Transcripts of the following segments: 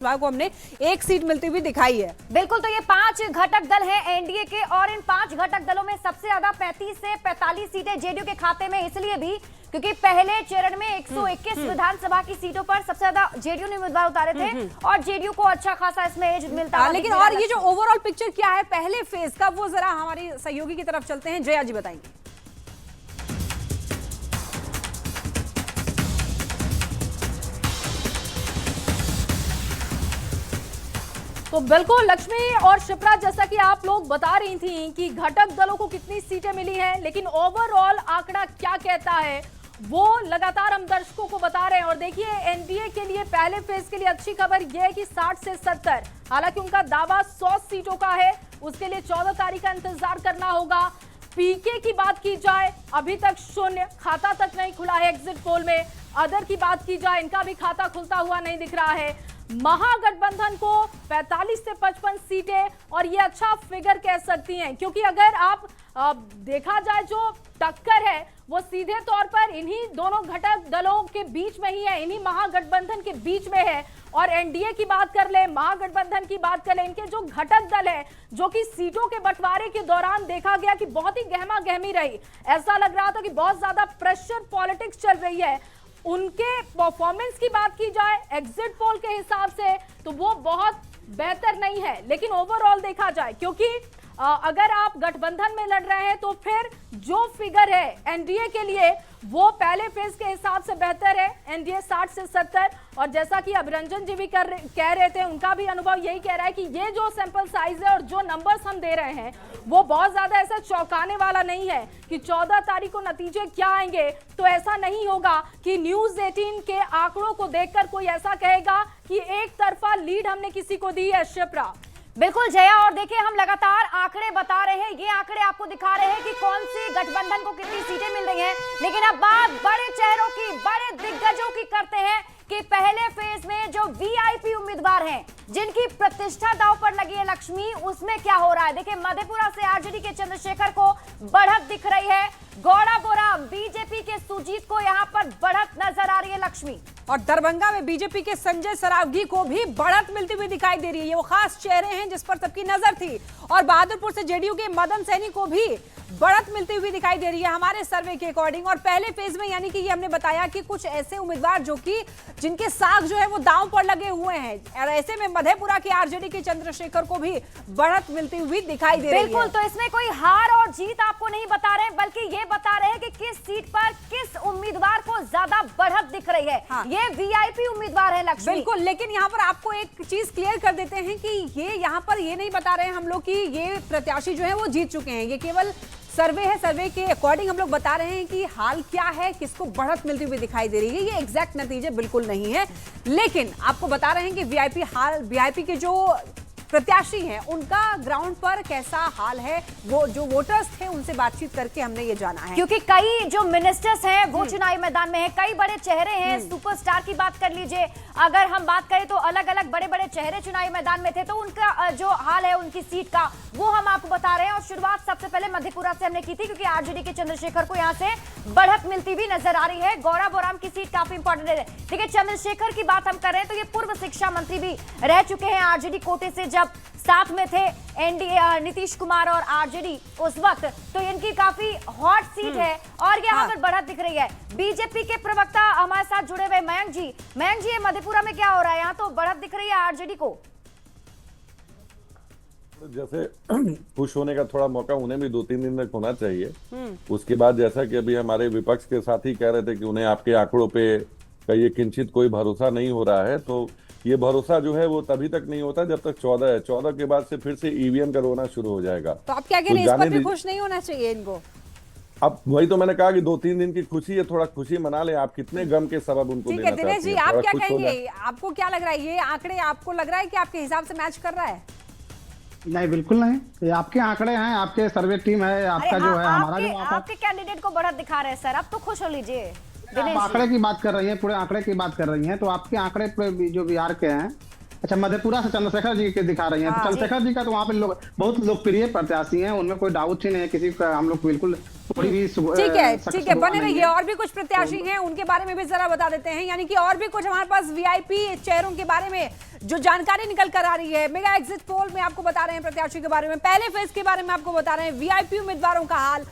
को हमने एक सीट मिलती हुई दिखाई है। बिल्कुल, तो ये 5 घटक दल हैं एनडीए के और इन 5 घटक दलों में सबसे ज्यादा 35 से 45 सीटें जेडीयू के खाते में, इसलिए भी क्योंकि पहले चरण में 121 विधानसभा की सीटों पर सबसे ज्यादा जेडीयू ने उम्मीदवार उतारे थे और जेडीयू को अच्छा खासा इसमें एज मिलता है। लेकिन और ये जो ओवरऑल पिक्चर क्या है पहले फेज का, वो जरा हमारी सहयोगी की तरफ चलते हैं, जया जी बताएंगे। तो बिल्कुल लक्ष्मी और शिप्रा, जैसा कि आप लोग बता रही थी कि घटक दलों को कितनी सीटें मिली हैं, लेकिन ओवरऑल आंकड़ा क्या कहता है वो लगातार हम दर्शकों को बता रहे हैं। और देखिए, एनडीए के लिए पहले फेज के लिए अच्छी खबर यह है कि 60 से 70, हालांकि उनका दावा 100 सीटों का है, उसके लिए 14 तारीख का इंतजार करना होगा। पीके की बात की जाए, अभी तक शून्य, खाता तक नहीं खुला है एग्जिट पोल में। अदर की बात की जाए, इनका भी खाता खुलता हुआ नहीं दिख रहा है। महागठबंधन को 45 से 55 सीटें, और ये अच्छा फिगर कह सकती हैं, क्योंकि अगर आप देखा जाए जो टक्कर है वो सीधे तौर पर इन्हीं दोनों घटक दलों के बीच में ही है, इन्हीं महागठबंधन के बीच में है। और एनडीए की बात कर ले, महागठबंधन की बात कर ले, इनके जो घटक दल है, जो कि सीटों के बंटवारे के दौरान देखा गया कि बहुत ही गहमा गहमी रही, ऐसा लग रहा था कि बहुत ज्यादा प्रेशर पॉलिटिक्स चल रही है। उनके परफॉर्मेंस की बात की जाए एग्जिट पोल के हिसाब से तो वो बहुत बेहतर नहीं है, लेकिन ओवरऑल देखा जाए, क्योंकि अगर आप गठबंधन में लड़ रहे हैं तो फिर जो फिगर है एनडीए के लिए वो पहले फेज के हिसाब से बेहतर है, एनडीए 60 से 70। और जैसा कि अभिरंजन जी भी कह रहे थे, उनका भी अनुभव यही कह रहा है कि ये जो सैंपल साइज है और जो नंबर्स हम दे रहे हैं वो बहुत ज्यादा ऐसा चौंकाने वाला नहीं है कि 14 तारीख को नतीजे क्या आएंगे। तो ऐसा नहीं होगा कि न्यूज 18 के आंकड़ों को देखकर कोई ऐसा कहेगा कि एक तरफा लीड हमने किसी को दी है। शिप्रा, बिल्कुल जया, और देखिए हम लगातार आंकड़े बता रहे हैं, ये आंकड़े आपको दिखा रहे हैं कि कौन सी गठबंधन को कितनी सीटें मिल रही हैं। लेकिन अब बात बड़े चेहरों की, बड़े दिग्गजों की करते हैं कि पहले फेज में जो वीआईपी उम्मीदवार हैं, जिनकी प्रतिष्ठा दांव पर लगी है लक्ष्मी, उसमें क्या हो रहा है। देखिए, मधेपुरा से आरजेडी के चंद्रशेखर को बढ़त दिख रही है, गौड़ाबोराम बीजेपी के सुजीत को यहां पर बढ़त नजर आ रही है लक्ष्मी, और दरभंगा में बीजेपी के संजय सरावगी को भी बढ़त मिलती हुई दिखाई दे रही है। ये वो खास चेहरे हैं जिस पर सबकी नजर थी। और बहादुरपुर से जेडीयू के मदन सैनी को भी बढ़त मिलती हुई दिखाई दे रही है हमारे सर्वे के अकॉर्डिंग। और पहले फेज में यानी कि ये हमने बताया कि कुछ ऐसे उम्मीदवार जो कि जिनके साख जो है वो दांव पर लगे हुए हैं, और ऐसे में मधेपुरा के आरजेडी के चंद्रशेखर को भी बढ़त मिलती हुई दिखाई दे रही है। बिल्कुल, तो इसमें कोई हार और जीत आपको नहीं बता रहे, बल्कि ये बता रहे हैं कि किस सीट पर किस उम्मीदवार को ज्यादा बढ़त दिख रही है। हाँ। ये वीआईपी उम्मीदवार है लक्ष्मी। बिल्कुल, लेकिन यहाँ पर आपको एक चीज क्लियर कर देते हैं कि ये यहाँ पर ये नहीं बता रहे हैं हम लोग कि ये प्रत्याशी जो है वो जीत चुके हैं। ये केवल सर्वे है, सर्वे के अकॉर्डिंग हम लोग बता रहे हैं कि हाल क्या है, किसको बढ़त मिलती हुई दिखाई दे रही है। ये एग्जैक्ट नतीजे बिल्कुल नहीं है, लेकिन आपको बता रहे हैं कि वीआईपी के जो प्रत्याशी हैं उनका ग्राउंड पर कैसा हाल है, वो जो वोटर्स थे उनसे बातचीत करके हमने ये जाना है। क्योंकि कई जो मिनिस्टर्स हैं वो चुनावी मैदान में हैं, कई बड़े चेहरे हैं, सुपरस्टार की बात कर लीजिए, अगर हम बात करें तो अलग अलग बड़े बड़े चेहरे चुनावी मैदान में थे, तो उनका जो हाल है उनकी सीट का वो हम आपको बता रहे हैं। और शुरुआत सबसे पहले मधेपुरा से हमने की थी, क्योंकि आरजेडी के चंद्रशेखर को यहाँ से बढ़त मिलती हुई नजर आ रही है। गौड़ाबोराम की सीट काफी इंपॉर्टेंट है। देखिए, चंद्रशेखर की बात हम कर रहे हैं तो ये पूर्व शिक्षा मंत्री भी रह चुके हैं आरजेडी कोटे से, जब साथ में थे एनडीए नीतीश कुमार और आरजेडी उस वक्त, तो इनकी काफी हॉट सीट है और यहाँ पर बढ़त दिख रही है। बीजेपी के प्रवक्ता हमारे साथ जुड़े हुए मयंक जी, ये मधेपुरा में क्या हो रहा है, यहाँ तो बढ़त दिख रही है आरजेडी को। जैसे खुश होने का थोड़ा मौका उन्हें भी 2-3 दिन तक होना चाहिए। उसके बाद जैसा कि अभी हमारे विपक्ष के साथी कह रहे थे कि उन्हें आपके आंकड़ों पे का ये किंचित कोई भरोसा नहीं हो रहा है, तो ये भरोसा जो है वो तभी तक नहीं होता जब तक 14 है। 14 के बाद से फिर से ईवीएम का रोना शुरू हो जाएगा। तो आप क्या कह रहे हैं, इस पर भी खुश नहीं होना चाहिए इनको? अब वही तो मैंने कहा कि 2-3 दिन की खुशी है, थोड़ा खुशी मना ले। आप कितने गम के सबब उनको देना चाहते हैं? दिनेश जी, आप क्या कहेंगे? आपको क्या लग रहा है, ये आंकड़े आपको लग रहा है कि आपके हिसाब से मैच कर रहा है? नहीं, बिल्कुल नहीं। ये आपके आंकड़े हैं, आपके सर्वे टीम है, आपका जो है, हमारा जो आपके कैंडिडेट को बढ़त दिखा रहे हैं सर, अब तो खुश हो लीजिए। आप आंकड़े की बात कर रही हैं, पूरे आंकड़े की बात कर रही हैं, तो आपके आंकड़े पूरे जो बिहार के हैं, अच्छा मधेपुरा से चंद्रशेखर जी के दिखा रही हैं। तो चंद्रशेखर जी का तो वहाँ पे लोग बहुत लोकप्रिय प्रत्याशी हैं, उनमें कोई डाउट ही नहीं है किसी का। हम लोग बिल्कुल थोड़ी भी ठीक है, बने रहिए। और भी कुछ प्रत्याशी हैं, उनके बारे में भी जरा बता देते हैं। यानी कि और भी कुछ हमारे पास वीआईपी चेहरों के बारे में जो जानकारी निकल कर आ रही है, मेगा एग्जिट पोल में आपको बता रहे हैं प्रत्याशी के बारे में, पहले फेज के बारे में आपको बता रहे हैं, वीआईपी उम्मीदवारों का हाल,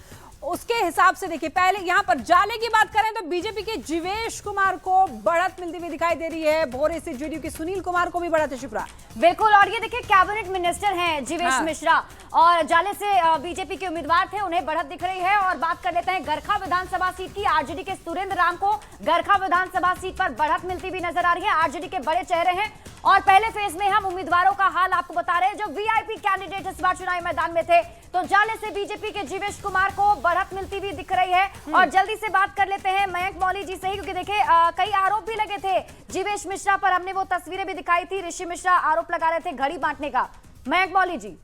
उसके हिसाब से देखिए पहले यहां पर जाले की बात करें तो बीजेपी के जीवेश कुमार को बढ़त मिलती हुई दिखाई दे रही है, भोरे से जेडीयू के सुनील कुमार को भी बढ़त है शिप्रा। बिल्कुल, और ये देखिए कैबिनेट मिनिस्टर हैं जीवेश मिश्रा और जाले से बीजेपी के उम्मीदवार थे, उन्हें बढ़त दिख रही है। और बात कर लेते हैं गरखा विधानसभा सीट की, आरजेडी के सुरेंद्र राम को गरखा विधानसभा सीट पर बढ़त मिलती हुई नजर आ रही है। आरजेडी के बड़े चेहरे हैं और पहले फेज में हम उम्मीदवारों का हाल आपको बता रहे हैं जो वीआईपी कैंडिडेट इस बार चुनावी मैदान में थे। तो जाले से बीजेपी के जीवेश कुमार को बढ़त मिलती हुई दिख रही है। और जल्दी से बात कर लेते हैं मयंक मौली जी से ही, क्योंकि देखिए कई आरोप भी लगे थे जीवेश मिश्रा पर, हमने वो तस्वीरें भी दिखाई थी, ऋषि मिश्रा आरोप लगा रहे थे घड़ी बांटने का। मयंक मौली जी,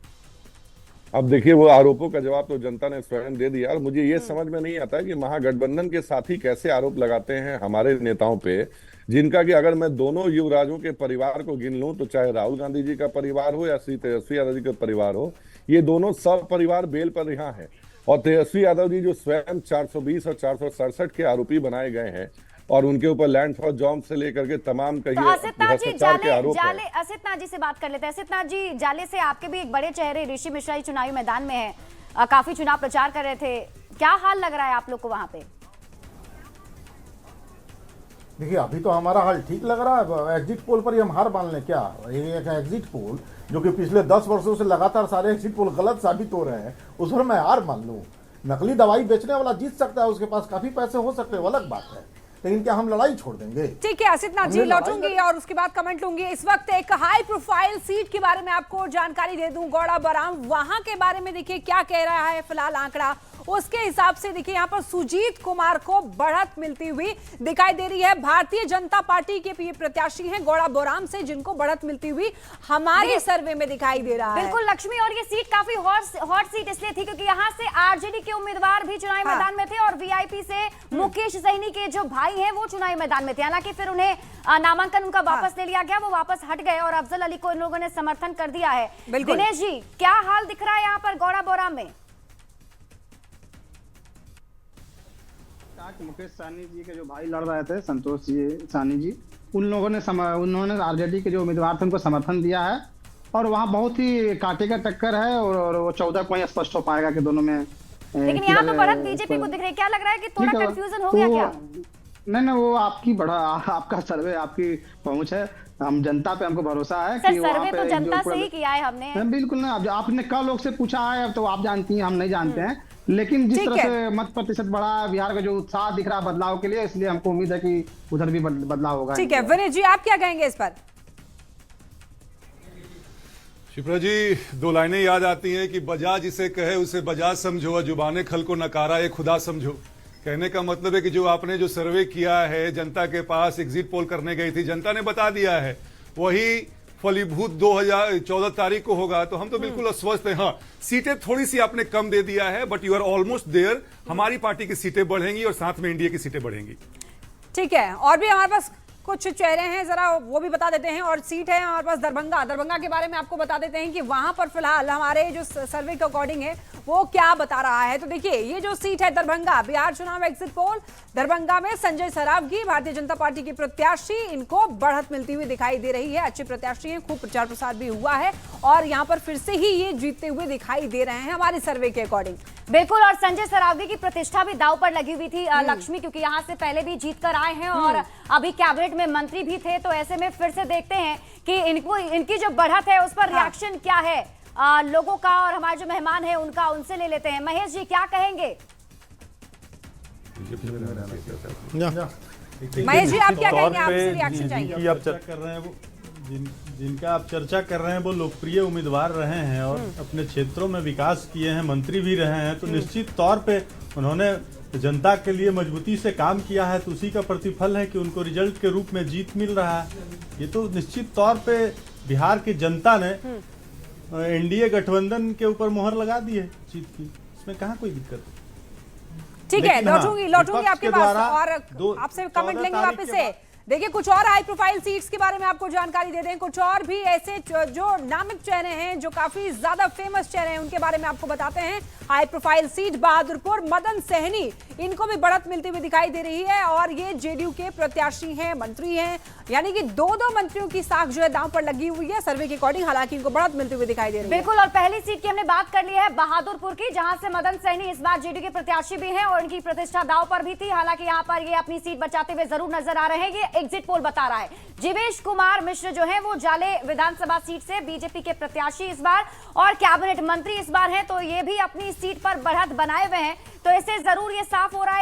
अब देखिए वो आरोपों का जवाब तो जनता ने स्वयं दे दिया। और मुझे ये समझ में नहीं आता है कि महागठबंधन के साथी कैसे आरोप लगाते हैं हमारे नेताओं पे, जिनका कि अगर मैं दोनों युवराजों के परिवार को गिन लूं तो चाहे राहुल गांधी जी का परिवार हो या श्री तेजस्वी यादव जी का परिवार हो, ये दोनों सब परिवार बेल पर रिहा है। और तेजस्वी यादव जी जो स्वयं 420 और 467 के आरोपी बनाए गए हैं और उनके ऊपर लैंड फॉर जॉब से लेकर के तमाम तो भ्रष्टाचार के आरोप है। असित जी से बात कर लेते हैं। असित जी, जाले से आपके भी एक बड़े चेहरे ऋषि मिश्रा चुनावी मैदान में है, काफी चुनाव प्रचार कर रहे थे, क्या हाल लग रहा है आप लोग को वहां पे? देखिए अभी तो हमारा हाल ठीक लग रहा है, एग्जिट पोल पर ही हम हार मान लें क्या? ये एक एग्जिट पोल जो कि पिछले 10 वर्षों से लगातार सारे एग्जिट पोल गलत साबित हो रहे हैं, उस पर मैं हार मान लूं? नकली दवाई बेचने वाला जीत सकता है, उसके पास काफी पैसे हो सकते हैं, वो अलग बात है, लेकिन क्या हम लड़ाई छोड़ देंगे? ठीक है असित नाथ जी, लौटूंगी और उसके बाद कमेंट लूंगी। इस वक्त एक हाई प्रोफाइल सीट के बारे में आपको जानकारी दे दूं, गौड़ा बराम, वहां के बारे में देखिए क्या कह रहा है फिलहाल आंकड़ा, उसके हिसाब से देखिए यहां पर सुजीत कुमार को बढ़त मिलती हुई दिखाई दे रही है। भारतीय जनता पार्टी के प्रत्याशी हैं गौड़ा बोराम से, जिनको बढ़त मिलती हुई हमारे सर्वे में दिखाई दे रहा है। बिल्कुल लक्ष्मी, और ये सीट काफी हॉट सीट इसलिए थी क्योंकि यहाँ से आरजेडी के उम्मीदवार भी चुनावी मैदान में थे और वीआईपी से मुकेश सैनी के जो भाई हैं वो चुनावी मैदान में थे। हालांकि फिर उन्हें नामांकन उनका वापस ले लिया गया, वो वापस हट गए और अफजल अली को इन लोगों ने समर्थन कर दिया है। दिनेश जी, क्या हाल दिख रहा है यहाँ पर गौड़ा बोराम में? मुकेश सहनी जी के जो भाई लड़ रहे थे, संतोष जी सहनी जी, उन्होंने आरजेडी के जो उम्मीदवार थे उनको समर्थन दिया है और वहाँ बहुत ही कांटे का टक्कर है और वो 14 को ही स्पष्ट हो पाएगा कि दोनों में। लेकिन यहाँ तो बढ़त बीजेपी को दिख रही है, क्या लग रहा है कि थोड़ा कंफ्यूजन हो गया क्या? नहीं, वो आपका सर्वे, आपकी पहुंच है, हम जनता पे हमको भरोसा है कि सर्वे तो जनता से ही किया है हमने। बिल्कुल नहीं, आपने कल लोग से पूछा है तो आप जानती हैं, हम नहीं जानते हैं, लेकिन जिस तरह से मत प्रतिशत बढ़ा, बिहार का जो उत्साह दिख रहा है बदलाव के लिए, इसलिए हमको उम्मीद है कि उधर भी बदलाव होगा। ठीक है विनय जी, आप क्या कहेंगे इस पर? शिप्रा जी, दो लाइनें याद आती हैं कि बजा जिसे कहे उसे बजा समझो, जुबाने खल को नकारा ये खुदा समझो। कहने का मतलब है कि जो आपने जो सर्वे किया है, जनता के पास एग्जिट पोल करने गई थी, जनता ने बता दिया है, वही फलीभूत 2014 तारीख को होगा। तो हम तो बिल्कुल अस्वस्थ हैं। हाँ, सीटें थोड़ी सी आपने कम दे दिया है, but you are almost there. हमारी पार्टी की सीटें बढ़ेंगी और साथ में इंडिया की सीटें बढ़ेंगी। ठीक है, और भी हमारे पास कुछ चेहरे हैं, जरा वो भी बता देते हैं। और सीट है हमारे पास दरभंगा के बारे में आपको बता देते हैं कि वहां पर फिलहाल हमारे जो सर्वे के अकॉर्डिंग है वो क्या बता रहा है। तो देखिए ये जो सीट है दरभंगा, बिहार चुनाव एग्जिट पोल, दरभंगा में संजय सरावगी भारतीय जनता पार्टी के प्रत्याशी, इनको बढ़त मिलती हुई दिखाई दे रही है। अच्छे प्रत्याशी हैं, खूब प्रचार प्रसार भी हुआ है और यहाँ पर फिर से ही ये जीतते हुए दिखाई दे रहे हैं हमारे सर्वे के अकॉर्डिंग। बिल्कुल, और संजय सरावगी की प्रतिष्ठा भी दांव पर लगी हुई थी लक्ष्मी, क्योंकि यहाँ से पहले भी जीत कर आए हैं और अभी कैबिनेट में मंत्री भी थे। तो ऐसे में फिर से देखते हैं कि इनकी जो बढ़त है उस पर रिएक्शन क्या है लोगों का, और हमारे जो मेहमान है उनका, उनसे ले लेते हैं। महेश जी, क्या कहेंगे? महेश जी, आप क्या कहेंगे? आपसे रिएक्शन चाहिए। आप चर्चा कर रहे हैं वो जिनका आप चर्चा कर रहे हैं वो लोकप्रिय उम्मीदवार रहे हैं और अपने क्षेत्रों में विकास किए हैं, मंत्री भी रहे हैं, तो निश्चित तौर पे उन्होंने जनता के लिए मजबूती से काम किया है, तो उसी का प्रतिफल है कि उनको रिजल्ट के रूप में जीत मिल रहा है। ये तो निश्चित तौर पे बिहार की जनता ने एनडीए गठबंधन के ऊपर मोहर लगा दी है जीत की, इसमें कहाँ कोई दिक्कत? ठीक है, लौटूंगी आपके पास और आपसे कमेंट लेंगे वापस से। देखिए कुछ और हाई प्रोफाइल सीट्स के बारे में आपको जानकारी दे दें। कुछ और भी ऐसे जो नामिक चेहरे हैं, जो काफी ज्यादा फेमस चेहरे हैं, उनके बारे में आपको बताते हैं। High profile seat Bahadurpur, Madan Sahni, इनको भी बढ़त मिलती हुई दिखाई दे रही है और ये जेडीयू के प्रत्याशी हैं, मंत्री हैं, यानी कि दो मंत्रियों की साख जो है दांव पर लगी हुई है सर्वे के अकॉर्डिंग। हालांकि इनको बढ़त मिलती हुई दिखाई दे रही है। बिल्कुल, और पहली सीट की हमने बात कर ली है बहादुरपुर की, जहां से मदन सहनी इस बार जेडीयू के प्रत्याशी भी हैं और उनकी प्रतिष्ठा दांव पर भी थी। हालांकि यहां पर ये अपनी सीट बचाते हुए जरूर नजर आ रहे हैं, ये एग्जिट पोल बता रहा है। जीवेश कुमार मिश्र जो है वो जाले विधानसभा सीट से बीजेपी के प्रत्याशी इस बार और कैबिनेट मंत्री इस बार हैं, तो ये भी अपनी सीट पर बढ़त बनाए हुए हैं। तो इससे जरूर ये साफ हो रहा है